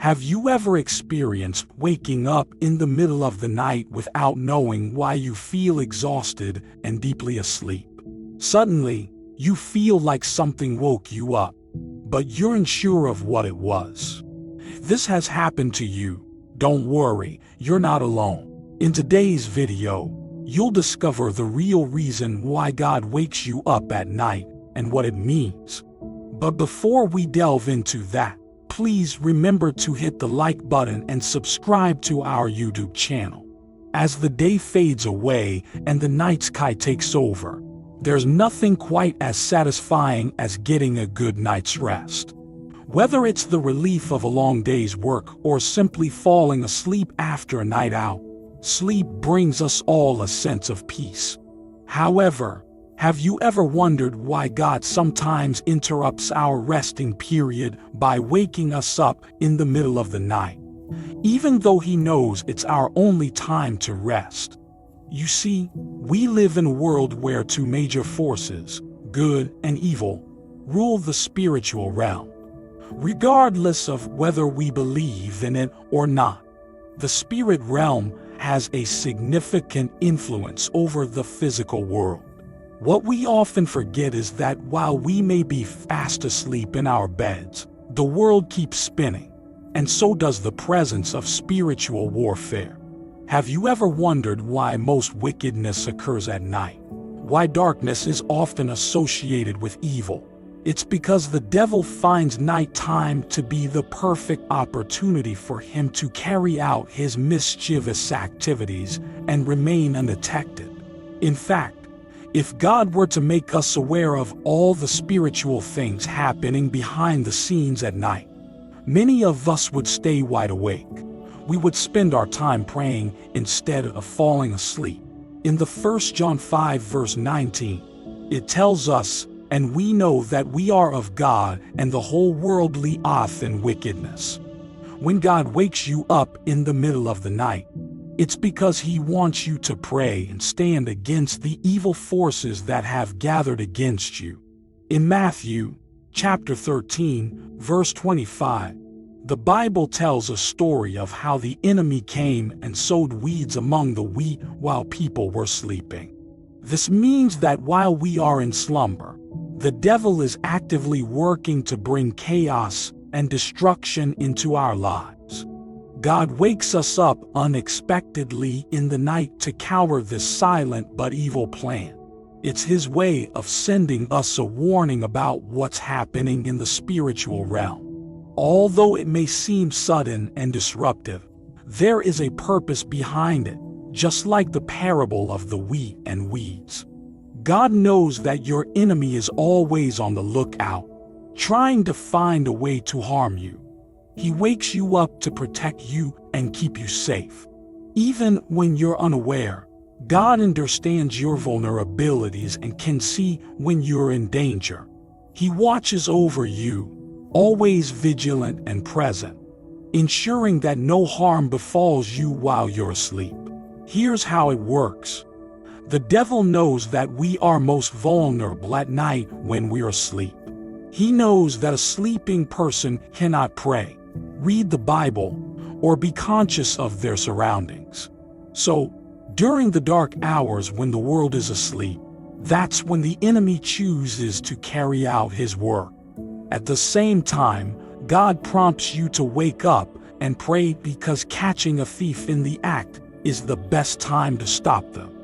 Have you ever experienced waking up in the middle of the night without knowing why? You feel exhausted and deeply asleep. Suddenly, you feel like something woke you up, but you're unsure of what it was. This has happened to you. Don't worry, you're not alone. In today's video, you'll discover the real reason why God wakes you up at night and what it means. But before we delve into that, please remember to hit the like button and subscribe to our YouTube channel. As the day fades away and the night sky takes over, there's nothing quite as satisfying as getting a good night's rest. Whether it's the relief of a long day's work or simply falling asleep after a night out, sleep brings us all a sense of peace. However, have you ever wondered why God sometimes interrupts our resting period by waking us up in the middle of the night, even though He knows it's our only time to rest? You see, we live in a world where two major forces, good and evil, rule the spiritual realm. Regardless of whether we believe in it or not, the spirit realm has a significant influence over the physical world. What we often forget is that while we may be fast asleep in our beds, the world keeps spinning, and so does the presence of spiritual warfare. Have you ever wondered why most wickedness occurs at night? Why darkness is often associated with evil? It's because the devil finds nighttime to be the perfect opportunity for him to carry out his mischievous activities and remain undetected. In fact, if God were to make us aware of all the spiritual things happening behind the scenes at night, many of us would stay wide awake. We would spend our time praying instead of falling asleep. In the 1 John 5 verse 19, it tells us, "And we know that we are of God, and the whole world lieth in wickedness." When God wakes you up in the middle of the night, it's because He wants you to pray and stand against the evil forces that have gathered against you. In Matthew chapter 13, verse 25, the Bible tells a story of how the enemy came and sowed weeds among the wheat while people were sleeping. This means that while we are in slumber, the devil is actively working to bring chaos and destruction into our lives. God wakes us up unexpectedly in the night to counter this silent but evil plan. It's His way of sending us a warning about what's happening in the spiritual realm. Although it may seem sudden and disruptive, there is a purpose behind it, just like the parable of the wheat and weeds. God knows that your enemy is always on the lookout, trying to find a way to harm you. He wakes you up to protect you and keep you safe. Even when you're unaware, God understands your vulnerabilities and can see when you're in danger. He watches over you, always vigilant and present, ensuring that no harm befalls you while you're asleep. Here's how it works. The devil knows that we are most vulnerable at night when we're asleep. He knows that a sleeping person cannot pray, read the Bible, or be conscious of their surroundings. So, during the dark hours when the world is asleep, that's when the enemy chooses to carry out his work. At the same time, God prompts you to wake up and pray because catching a thief in the act is the best time to stop them.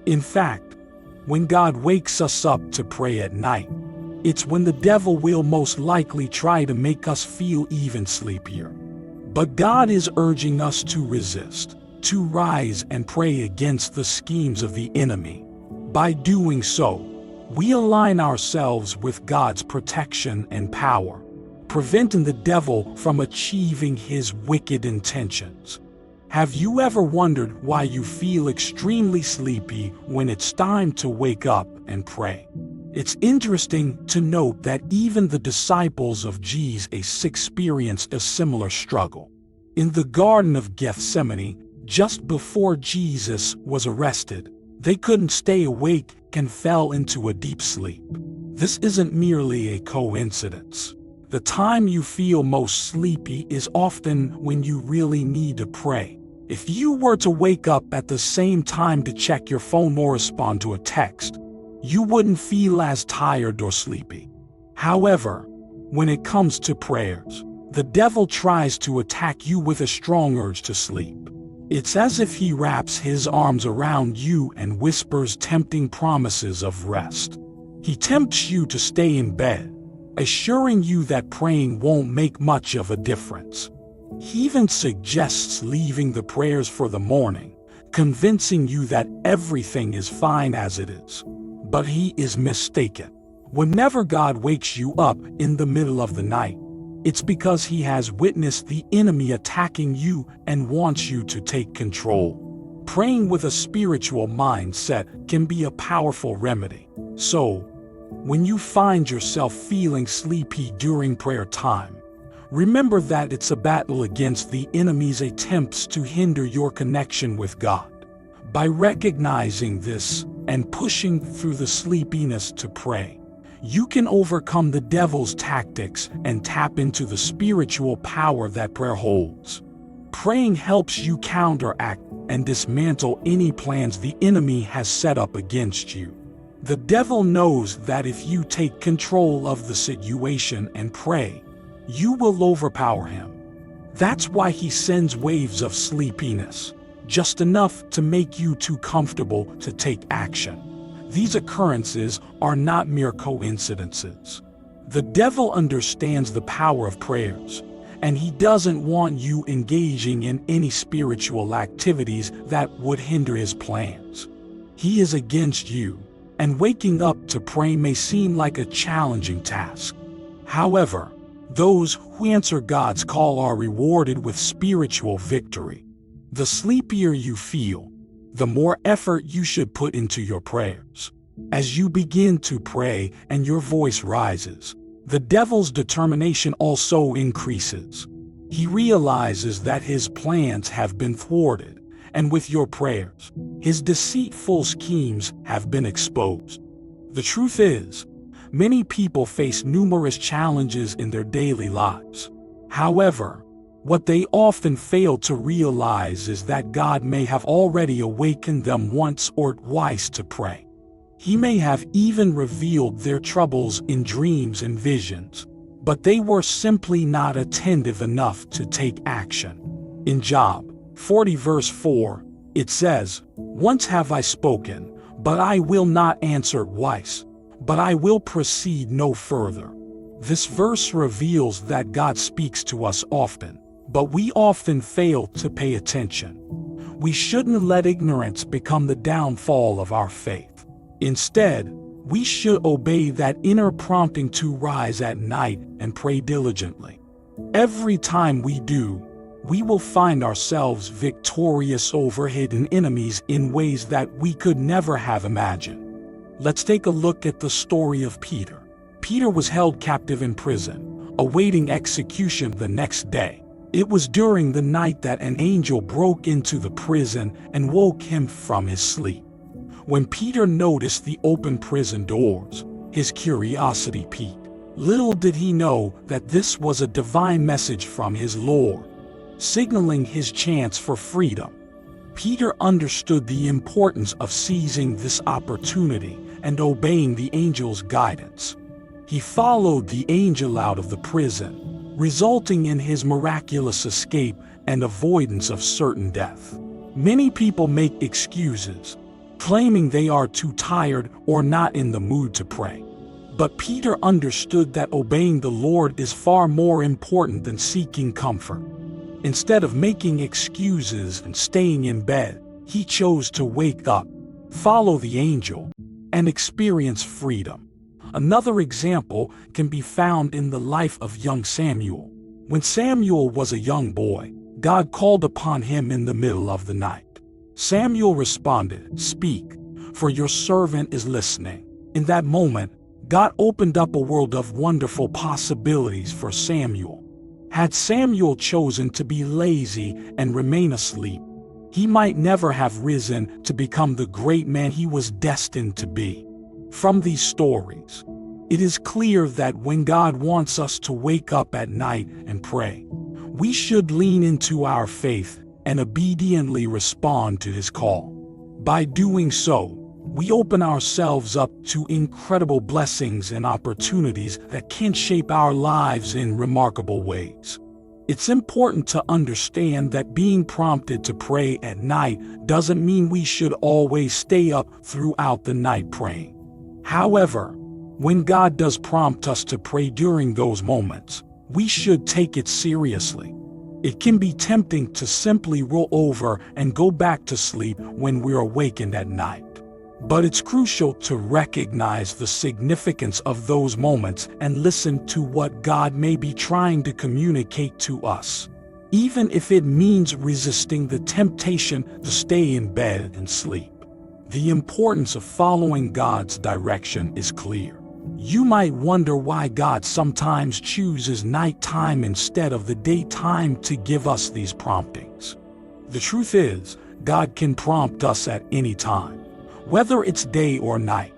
In fact, when God wakes us up to pray at night, it's when the devil will most likely try to make us feel even sleepier. But God is urging us to resist, to rise and pray against the schemes of the enemy. By doing so, we align ourselves with God's protection and power, preventing the devil from achieving his wicked intentions. Have you ever wondered why you feel extremely sleepy when it's time to wake up and pray? It's interesting to note that even the disciples of Jesus experienced a similar struggle. In the Garden of Gethsemane, just before Jesus was arrested, they couldn't stay awake and fell into a deep sleep. This isn't merely a coincidence. The time you feel most sleepy is often when you really need to pray. If you were to wake up at the same time to check your phone or respond to a text, you wouldn't feel as tired or sleepy. However, when it comes to prayers, the devil tries to attack you with a strong urge to sleep. It's as if he wraps his arms around you and whispers tempting promises of rest. He tempts you to stay in bed, assuring you that praying won't make much of a difference. He even suggests leaving the prayers for the morning, convincing you that everything is fine as it is. But he is mistaken. Whenever God wakes you up in the middle of the night, it's because he has witnessed the enemy attacking you and wants you to take control. Praying with a spiritual mindset can be a powerful remedy. So, when you find yourself feeling sleepy during prayer time, remember that it's a battle against the enemy's attempts to hinder your connection with God. By recognizing this and pushing through the sleepiness to pray, you can overcome the devil's tactics and tap into the spiritual power that prayer holds. Praying helps you counteract and dismantle any plans the enemy has set up against you. The devil knows that if you take control of the situation and pray, you will overpower him. That's why he sends waves of sleepiness, just enough to make you too comfortable to take action. These occurrences are not mere coincidences. The devil understands the power of prayers, and he doesn't want you engaging in any spiritual activities that would hinder his plans. He is against you, and waking up to pray may seem like a challenging task. However, those who answer God's call are rewarded with spiritual victory. The sleepier you feel, the more effort you should put into your prayers. As you begin to pray and your voice rises, the devil's determination also increases. He realizes that his plans have been thwarted, and with your prayers, his deceitful schemes have been exposed. The truth is, many people face numerous challenges in their daily lives. However, what they often fail to realize is that God may have already awakened them once or twice to pray. He may have even revealed their troubles in dreams and visions, but they were simply not attentive enough to take action. In Job 40 verse 4, it says, "Once have I spoken, but I will not answer twice, but I will proceed no further." This verse reveals that God speaks to us often, but we often fail to pay attention. We shouldn't let ignorance become the downfall of our faith. Instead, we should obey that inner prompting to rise at night and pray diligently. Every time we do, we will find ourselves victorious over hidden enemies in ways that we could never have imagined. Let's take a look at the story of Peter. Peter was held captive in prison, awaiting execution the next day. It was during the night that an angel broke into the prison and woke him from his sleep. When Peter noticed the open prison doors, his curiosity piqued. Little did he know that this was a divine message from his Lord, signaling his chance for freedom. Peter understood the importance of seizing this opportunity and obeying the angel's guidance. He followed the angel out of the prison, resulting in his miraculous escape and avoidance of certain death. Many people make excuses, claiming they are too tired or not in the mood to pray. But Peter understood that obeying the Lord is far more important than seeking comfort. Instead of making excuses and staying in bed, he chose to wake up, follow the angel, and experience freedom. Another example can be found in the life of young Samuel. When Samuel was a young boy, God called upon him in the middle of the night. Samuel responded, "Speak, for your servant is listening." In that moment, God opened up a world of wonderful possibilities for Samuel. Had Samuel chosen to be lazy and remain asleep, he might never have risen to become the great man he was destined to be. From these stories, It is clear that when God wants us to wake up at night and pray, we should lean into our faith and obediently respond to His call. By doing so, we open ourselves up to incredible blessings and opportunities that can shape our lives in remarkable ways. It's important to understand that being prompted to pray at night doesn't mean we should always stay up throughout the night praying. However, when God does prompt us to pray during those moments, we should take it seriously. It can be tempting to simply roll over and go back to sleep when we're awakened at night. But it's crucial to recognize the significance of those moments and listen to what God may be trying to communicate to us, even if it means resisting the temptation to stay in bed and sleep. The importance of following God's direction is clear. You might wonder why God sometimes chooses nighttime instead of the daytime to give us these promptings. The truth is, God can prompt us at any time, whether it's day or night.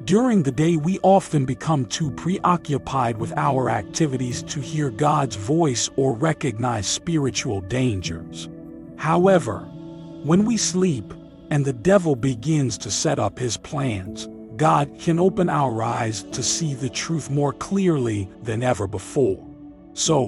During the day, we often become too preoccupied with our activities to hear God's voice or recognize spiritual dangers. However, when we sleep and the devil begins to set up his plans, God can open our eyes to see the truth more clearly than ever before. So,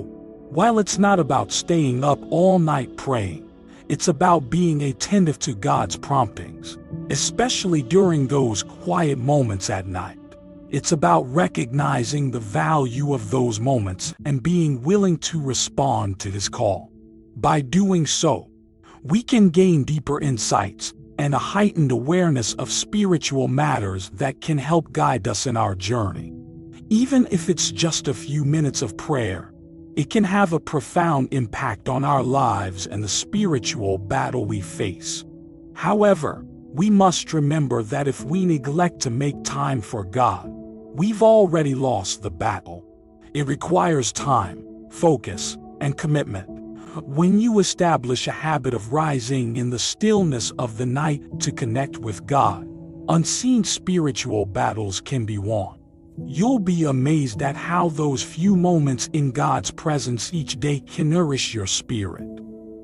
while it's not about staying up all night praying, it's about being attentive to God's promptings, especially during those quiet moments at night. It's about recognizing the value of those moments and being willing to respond to His call. By doing so, we can gain deeper insights and a heightened awareness of spiritual matters that can help guide us in our journey. Even if it's just a few minutes of prayer, it can have a profound impact on our lives and the spiritual battle we face. However, we must remember that if we neglect to make time for God, we've already lost the battle. It requires time, focus, and commitment. When you establish a habit of rising in the stillness of the night to connect with God, unseen spiritual battles can be won. You'll be amazed at how those few moments in God's presence each day can nourish your spirit.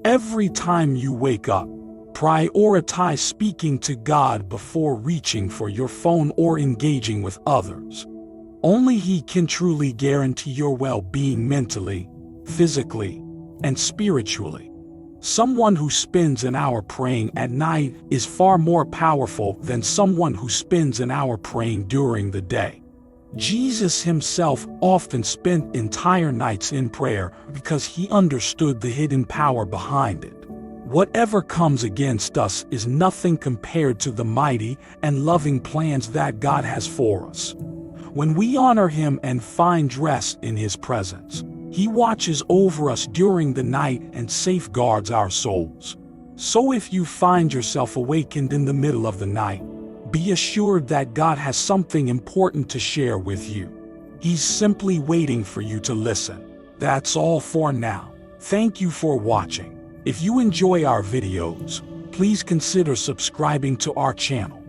Every time you wake up, prioritize speaking to God before reaching for your phone or engaging with others. Only He can truly guarantee your well-being mentally, physically, and spiritually. Someone who spends an hour praying at night is far more powerful than someone who spends an hour praying during the day. Jesus Himself often spent entire nights in prayer because He understood the hidden power behind it. Whatever comes against us is nothing compared to the mighty and loving plans that God has for us. When we honor Him and find rest in His presence, He watches over us during the night and safeguards our souls. So if you find yourself awakened in the middle of the night, be assured that God has something important to share with you. He's simply waiting for you to listen. That's all for now. Thank you for watching. If you enjoy our videos, please consider subscribing to our channel.